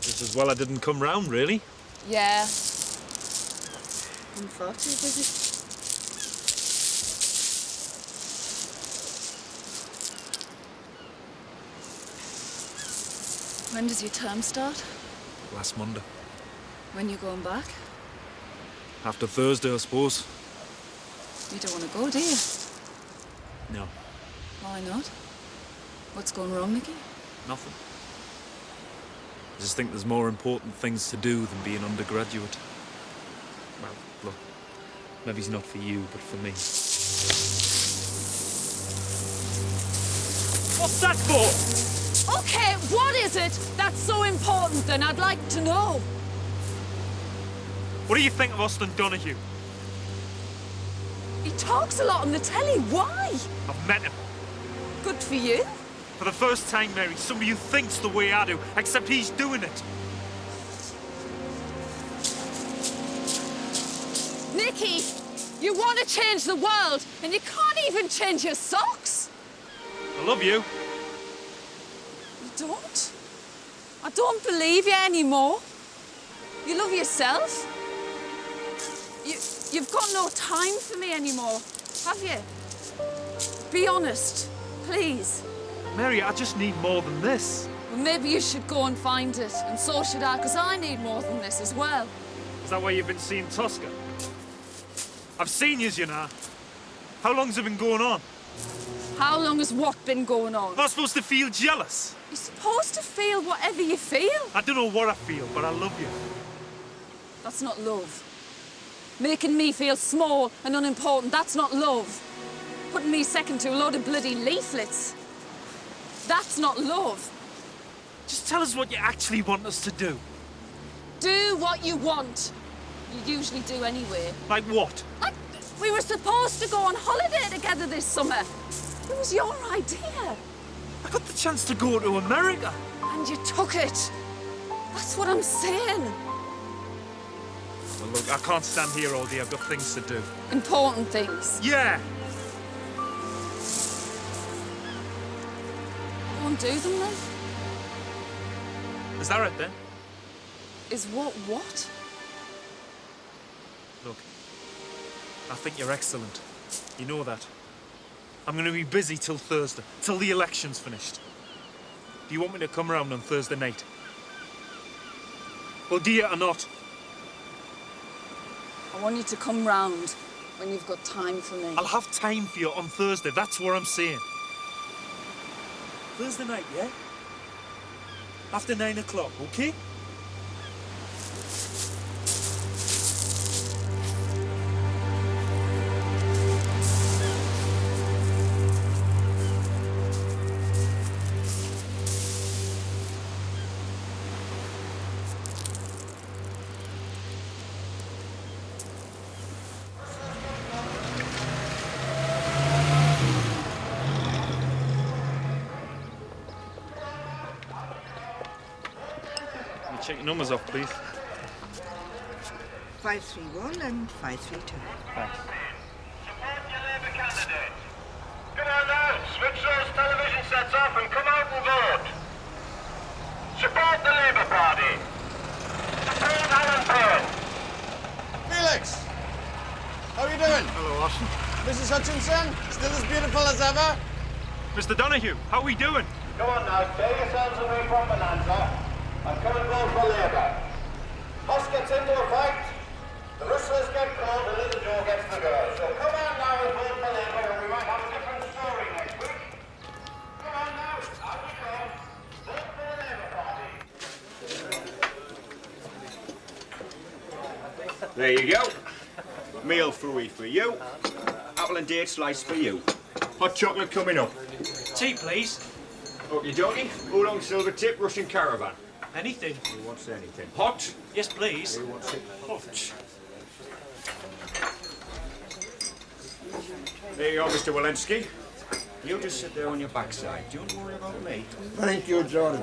Just as well I didn't come round, really. Yeah. I'm far too busy. When does your term start? Last Monday. When you going back? After Thursday, I suppose. You don't want to go, do you? No, Why not? What's going wrong, Nicky? nothing. I just think there's more important things to do than be an undergraduate. Well, look, maybe it's not for you, but for me. What's that for? Okay, what is it that's so important then? I'd like to know. What do you think of Austin Donahue? He talks a lot on the telly. Why? I've met him. Good for you. For the first time, Mary, somebody who thinks the way I do, except he's doing it. Nicky, you want to change the world, and you can't even change your socks. I love you. You don't? I don't believe you anymore. You love yourself. You've got no time for me anymore, have you? Be honest, please. Mary, I just need more than this. Well, maybe you should go and find it, and so should I, because I need more than this as well. Is that why you've been seeing Tosca? I've seen yous, you know. How long's it been going on? How long has what been going on? I'm not supposed to feel jealous. You're supposed to feel whatever you feel. I don't know what I feel, but I love you. That's not love. Making me feel small and unimportant, that's not love. Putting me second to a load of bloody leaflets. That's not love. Just tell us what you actually want us to do. Do what you want. You usually do anyway. Like what? Like, we were supposed to go on holiday together this summer. It was your idea. I got the chance to go to America. And you took it. That's what I'm saying. Well, look, I can't stand here all day. I've got things to do. Important things. Yeah. Go and do them then. Is that right then? Is what? Look, I think you're excellent. You know that. I'm going to be busy till Thursday, till the election's finished. Do you want me to come round on Thursday night? Well, do you or not? I want you to come round when you've got time for me. I'll have time for you on Thursday, that's what I'm saying. Thursday night, yeah? After 9 o'clock, okay? Check your numbers off, please. 531 and 532. Thanks. Come on now, switch those television sets off and come out and vote. Support the Labour Party. Support Alan Payne. Felix! How are you doing? Hello, Austin. Mrs. Hutchinson? Still as beautiful as ever? Mr. Donahue, how are we doing? Come on now, take yourselves away from Bonanza and come and vote for Labour. Hoss gets into a fight, the rustlers get called, and Little Joe gets the girl. So come on now and vote for Labour, and we might have a different story next week. Come on now, out you go. Vote for the Labour Party. There you go. Meal free for you. Apple and date slice for you. Hot chocolate coming up. Tea, please. Okie dokie. Oolong silver tip, Russian caravan. Anything. Who wants anything? Hot? Yes, please. Who wants it hot? There you go, Mr. Walensky. You just sit there on your backside. Don't worry about me. Thank you, Jordan.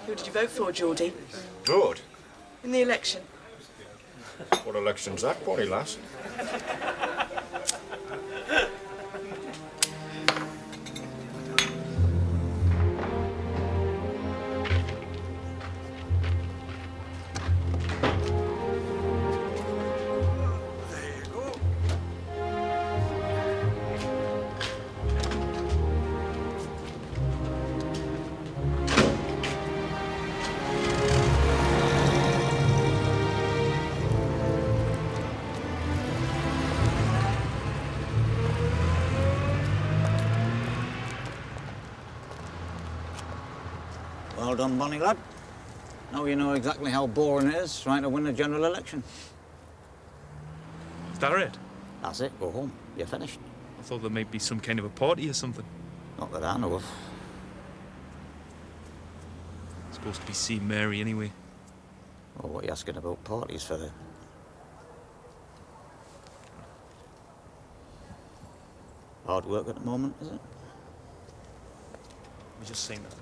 Who did you vote for, Geordie? Vote? In the election? What election's that, Bonnie lass? Well done, Bonnie lad. Now you know exactly how boring it is trying to win a general election. Is that it? That's it, go home. You're finished. I thought there might be some kind of a party or something. Not that I know of. Supposed to be seeing Mary anyway. Well, what are you asking about parties for then? Hard work at the moment, is it? We just saying that.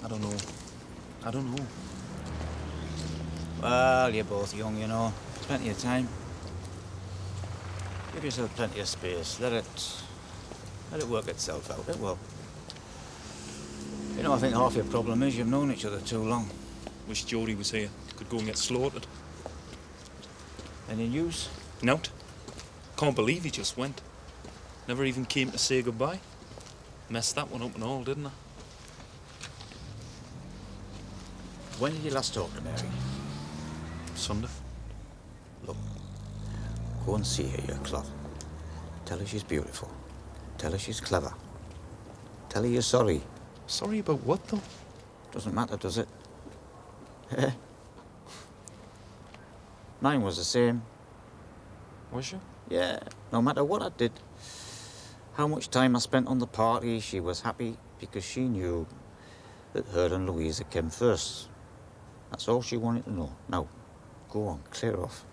I don't know. I don't know. Well, you're both young, you know. Plenty of time. Give yourself plenty of space. Let it work itself out. It will. You know, I think half your problem is you've known each other too long. Wish Jodie was here. Could go and get slaughtered. Any news? Not. Can't believe he just went. Never even came to say goodbye. Messed that one up and all, didn't I? When did you last talk to Mary? Sunday. Look, go and see her, your clot. Tell her she's beautiful. Tell her she's clever. Tell her you're sorry. Sorry about what, though? Doesn't matter, does it? Mine was the same. Was you? Yeah, no matter what I did, how much time I spent on the party, she was happy because she knew that her and Louisa came first. That's all she wanted to know. Now, go on, clear off.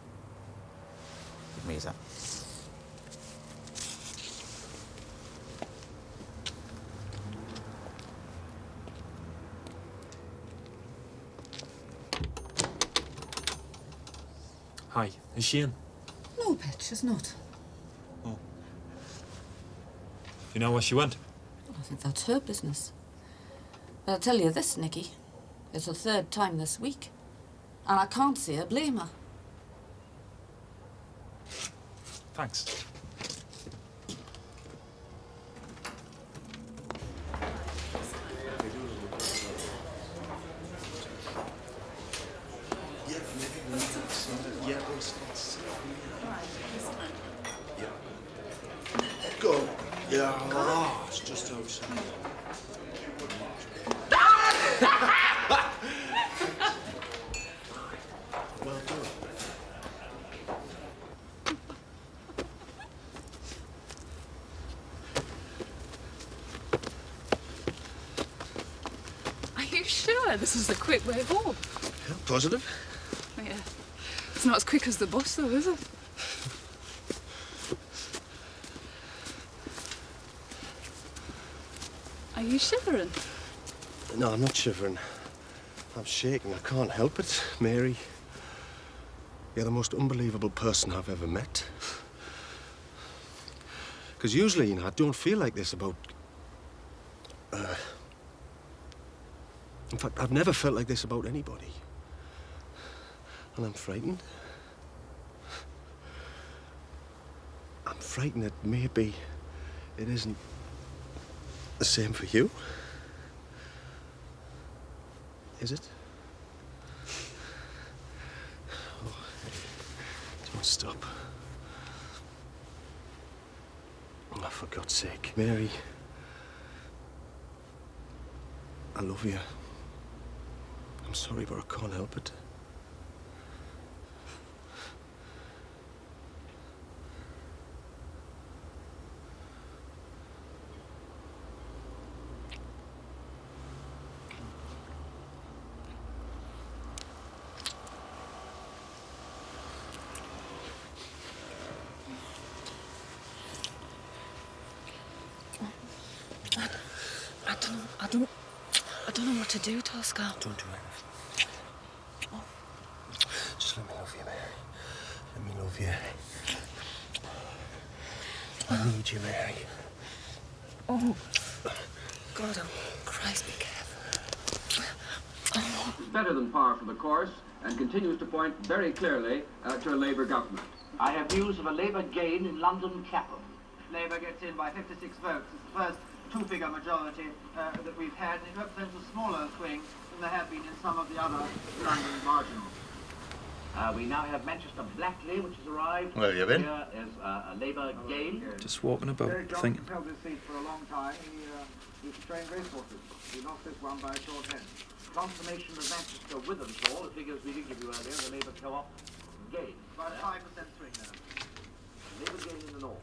Give me that. Hi, is she in? No, Pet, she's not. Oh. You know where she went? I think that's her business. But I'll tell you this, Nicky. It's the third time this week. And I can't see her blame her. Thanks. Go. Yeah, oh, it's just outside. Well done. Are you sure this is the quick way home? Yeah, positive. Yeah. It's not as quick as the bus, though, is it? Are you shivering? No, I'm not shivering. I'm shaking. I can't help it. Mary, you're the most unbelievable person I've ever met. Because usually, you know, I don't feel like this about... In fact, I've never felt like this about anybody. And I'm frightened. I'm frightened that maybe it isn't the same for you. Is it? Oh, don't stop. Oh, for God's sake. Mary, I love you. I'm sorry, but I can't help it. I don't know what to do, Tosca. Don't do anything. Just let me love you, Mary. Let me love you. I need you, Mary. Oh, God, oh, Christ, be careful. It's better than par for the course and continues to point very clearly to a Labour government. I have news of a Labour gain in London Clapham. Labour gets in by 56 votes. It's the first two-figure majority that we've had, and it represents a smaller swing than there have been in some of the other London marginals. We now have Manchester Blackley, which has arrived. Where have you been? Here is a Labour gain. Just walking about, thinking. held his seat for a long time. He used to train racehorses. He lost this one by a short head. Transformation of Manchester Withershall, the figures we did give you earlier, the Labour co-op gain. About a 5% swing there. Labour gain in the north.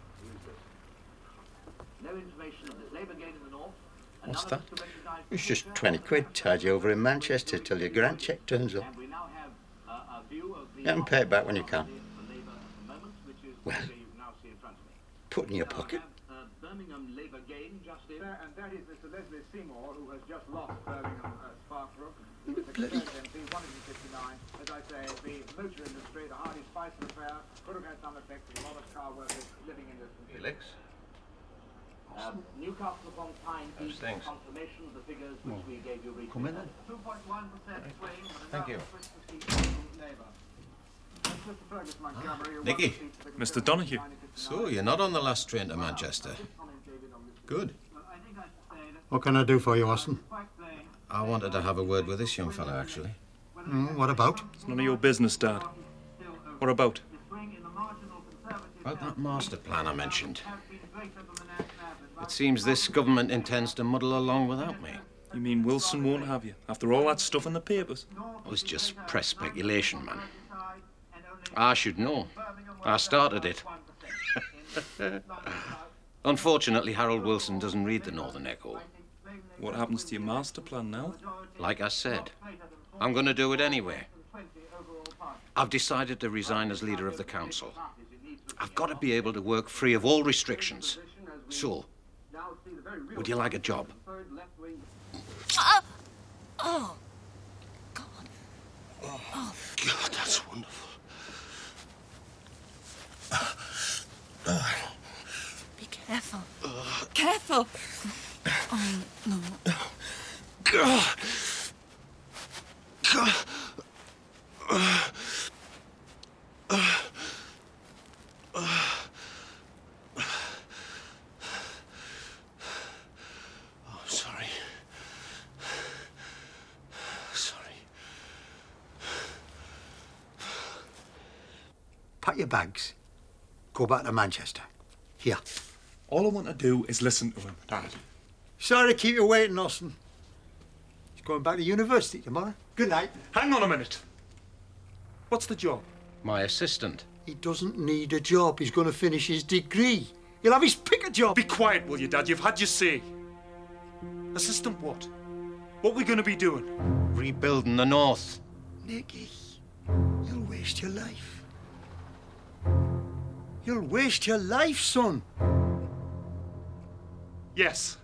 No information of this Labour gain in the north. What's that? It's just 20 quid, tied you over in Manchester till your grant check turns up. You can pay it back when you can. Well, put in your pocket. Birmingham Labour gain just in. And that is Mr. Leslie Seymour, who has just lost Birmingham Sparkbrook. He was a Conservative MP, 159. As I say, the motor industry, the Hardy Spice affair, could have had some effect on a lot of car workers living in this. Felix? Newcastle upon Tyne East, confirmation of the figures which we gave you recently. Come in then. 2.1% swing. Thank you. Labour. Nicky. Mr. Donahue. So, you're not on the last train to Manchester. Good. What can I do for you, Austin? I wanted to have a word with this young fellow, actually. What about? It's none of your business, Dad. What about? About that master plan I mentioned. It seems this government intends to muddle along without me. You mean Wilson won't have you, after all that stuff in the papers? It was just press speculation, man. I should know. I started it. Unfortunately, Harold Wilson doesn't read the Northern Echo. What happens to your master plan now? Like I said, I'm going to do it anyway. I've decided to resign as leader of the council. I've got to be able to work free of all restrictions. So, would you like a job? Oh, God, that's wonderful. be careful. Careful. Oh, no. God. God. Oh, sorry. Sorry. Pack your bags. Go back to Manchester. Here. All I want to do is listen to him, Dad. Sorry to keep you waiting, Austin. He's going back to university tomorrow. Good night. Hang on a minute. What's the job? My assistant. He doesn't need a job. He's going to finish his degree. He'll have his pick a job. Be quiet, will you, Dad? You've had your say. Assistant what? What we going to be doing? Rebuilding the North. Nicky, you'll waste your life. You'll waste your life, son. Yes.